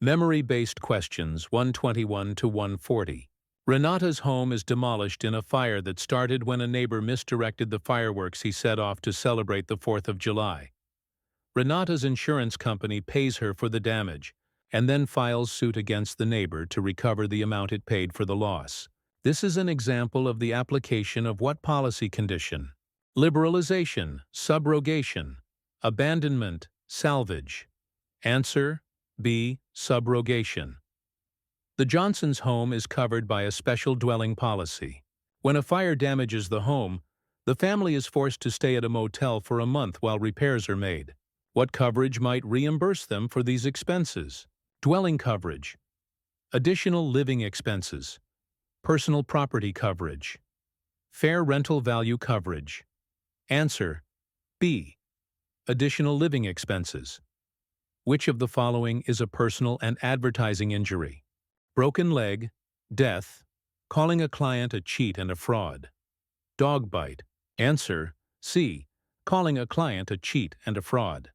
Memory-based questions 121 to 140. Renata's home is demolished in a fire that started when a neighbor misdirected the fireworks he set off to celebrate the 4th of July. Renata's insurance company pays her for the damage and then files suit against the neighbor to recover the amount it paid for the loss. This is an example of the application of what policy condition? Liberalization, subrogation, abandonment, salvage. Answer B. Subrogation. The Johnsons' home is covered by a special dwelling policy. When a fire damages the home, the family is forced to stay at a motel for a month while repairs are made. What coverage might reimburse them for these expenses? Dwelling coverage, additional living expenses, personal property coverage, fair rental value coverage. Answer B. Additional living expenses. Which of the following is a personal and advertising injury? Broken leg, death, calling a client a cheat and a fraud. Dog bite. Answer C. Calling a client a cheat and a fraud.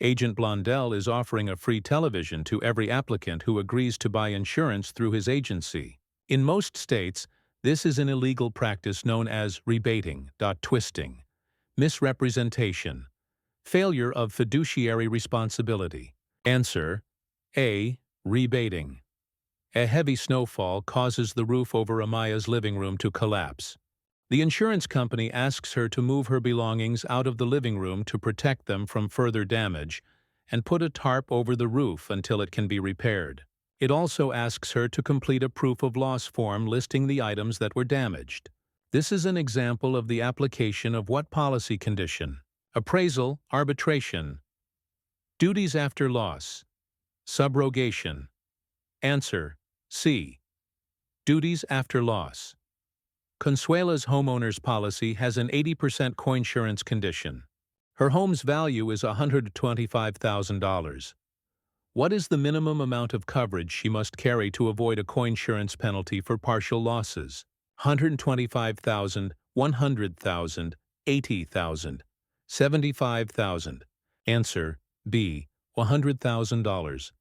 Agent Blondell is offering a free television to every applicant who agrees to buy insurance through his agency. In most states, this is an illegal practice known as rebating, twisting, misrepresentation, failure of fiduciary responsibility. Answer A. Rebating. A heavy snowfall causes the roof over Amaya's living room to collapse. The insurance company asks her to move her belongings out of the living room to protect them from further damage and put a tarp over the roof until it can be repaired. It also asks her to complete a proof of loss form listing the items that were damaged. This is an example of the application of what policy condition? Appraisal, arbitration. Duties after loss. Subrogation. Answer C. Duties after loss. Consuela's homeowner's policy has an 80% coinsurance condition. Her home's value is $125,000. What is the minimum amount of coverage she must carry to avoid a coinsurance penalty for partial losses? $125,000, $100,000, $80,000, $75,000. Answer B. $100,000.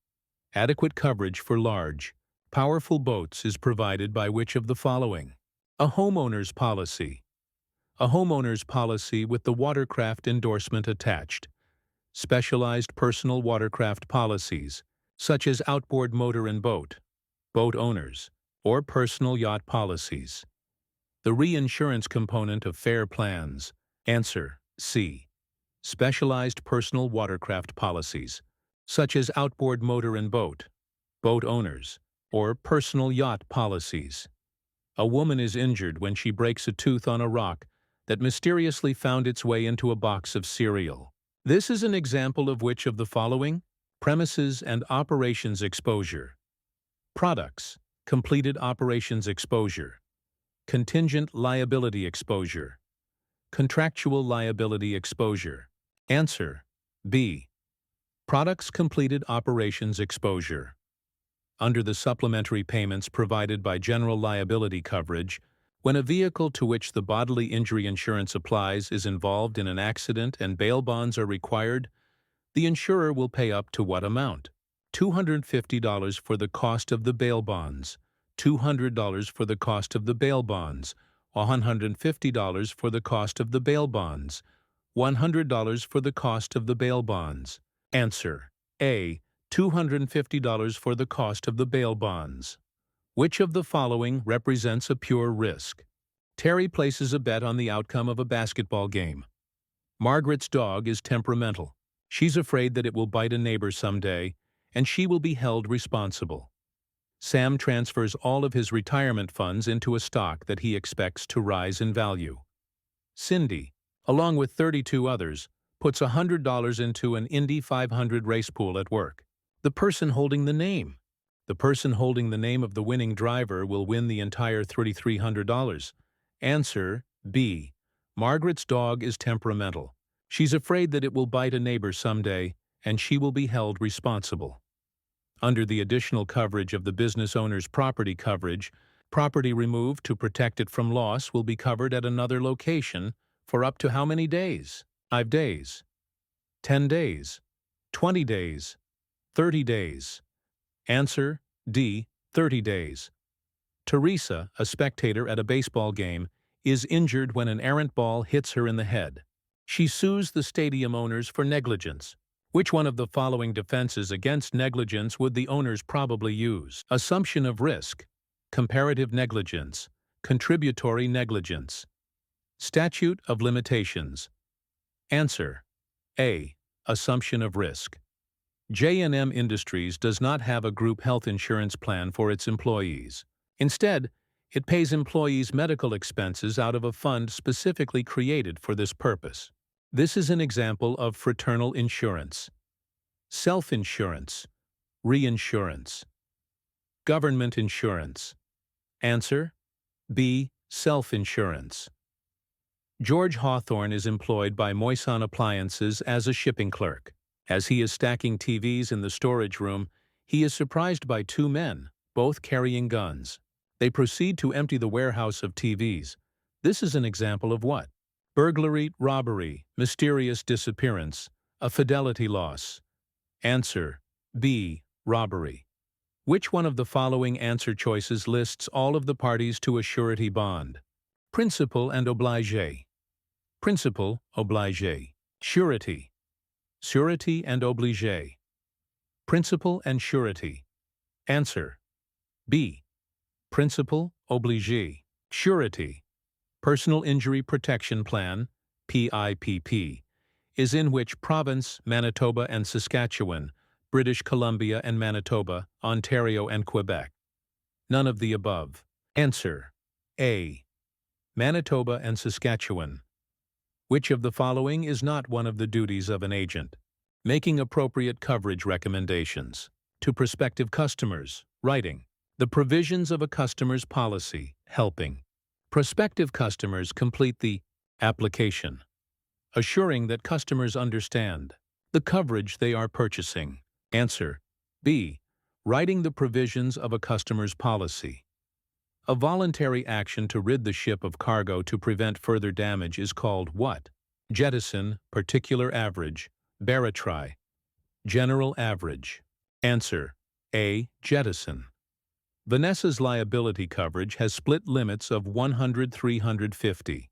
Adequate coverage for large, powerful boats is provided by which of the following? A homeowner's policy. A homeowner's policy with the watercraft endorsement attached. Specialized personal watercraft policies, such as outboard motor and boat, boat owners, or personal yacht policies. The reinsurance component of FAIR plans. Answer C. Specialized personal watercraft policies, such as outboard motor and boat, boat owners, or personal yacht policies. A woman is injured when she breaks a tooth on a rock that mysteriously found its way into a box of cereal. This is an example of which of the following? Premises and operations exposure. Products, completed operations exposure. Contingent liability exposure. Contractual liability exposure. Answer B. Products completed operations exposure. Under the supplementary payments provided by general liability coverage, when a vehicle to which the bodily injury insurance applies is involved in an accident and bail bonds are required, the insurer will pay up to what amount? $250 for the cost of the bail bonds, $200 for the cost of the bail bonds, $150 for the cost of the bail bonds, $100 for the cost of the bail bonds. Answer A. $250 for the cost of the bail bonds. Which of the following represents a pure risk? Terry places a bet on the outcome of a basketball game. Margaret's dog is temperamental. She's afraid that it will bite a neighbor someday, and she will be held responsible. Sam transfers all of his retirement funds into a stock that he expects to rise in value. Cindy, along with 32 others, puts $100 into an Indy 500 race pool at work. The person holding the name. The person holding the name of the winning driver will win the entire $3,300. Answer B. Margaret's dog is temperamental. She's afraid that it will bite a neighbor someday, and she will be held responsible. Under the additional coverage of the business owner's property coverage, property removed to protect it from loss will be covered at another location for up to how many days? 5 days, 10 days, 20 days, 30 days, Answer D. 30 days. Teresa, a spectator at a baseball game, is injured when an errant ball hits her in the head. She sues the stadium owners for negligence. Which one of the following defenses against negligence would the owners probably use? Assumption of risk, comparative negligence, contributory negligence, statute of limitations. Answer A. Assumption of risk. J&M Industries does not have a group health insurance plan for its employees. Instead, it pays employees' medical expenses out of a fund specifically created for this purpose. This is an example of fraternal insurance. Self-insurance, reinsurance, government insurance. Answer B. Self-insurance. George Hawthorne is employed by Moissan Appliances as a shipping clerk. As he is stacking TVs in the storage room, he is surprised by two men, both carrying guns. They proceed to empty the warehouse of TVs. This is an example of what? Burglary, robbery, mysterious disappearance, a fidelity loss. Answer B. Robbery. Which one of the following answer choices lists all of the parties to a surety bond? Principal and obligé. Principal, obligé. Surety. Surety and obligé. Principal and surety. Answer B. Principal, obligé. Surety. Personal Injury Protection Plan, PIPP, is in which province, Manitoba and Saskatchewan, British Columbia and Manitoba, Ontario and Quebec? None of the above. Answer A. Manitoba and Saskatchewan. Which of the following is not one of the duties of an agent? Making appropriate coverage recommendations to prospective customers, writing the provisions of a customer's policy, helping prospective customers complete the application, assuring that customers understand the coverage they are purchasing. Answer B. Writing the provisions of a customer's policy. A voluntary action to rid the ship of cargo to prevent further damage is called what? Jettison, particular average, baratry, general average. Answer A. Jettison. Vanessa's liability coverage has split limits of 100-350.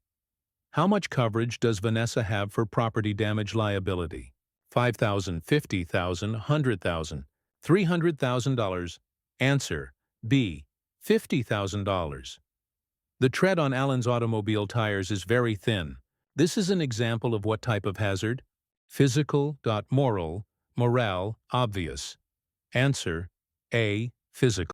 How much coverage does Vanessa have for property damage liability? $5,000, $50,000, $100,000, $300,000. Answer B. $50,000. The tread on Alan's automobile tires is very thin. This is an example of what type of hazard? Physical, moral, morale, obvious. Answer A. Physical.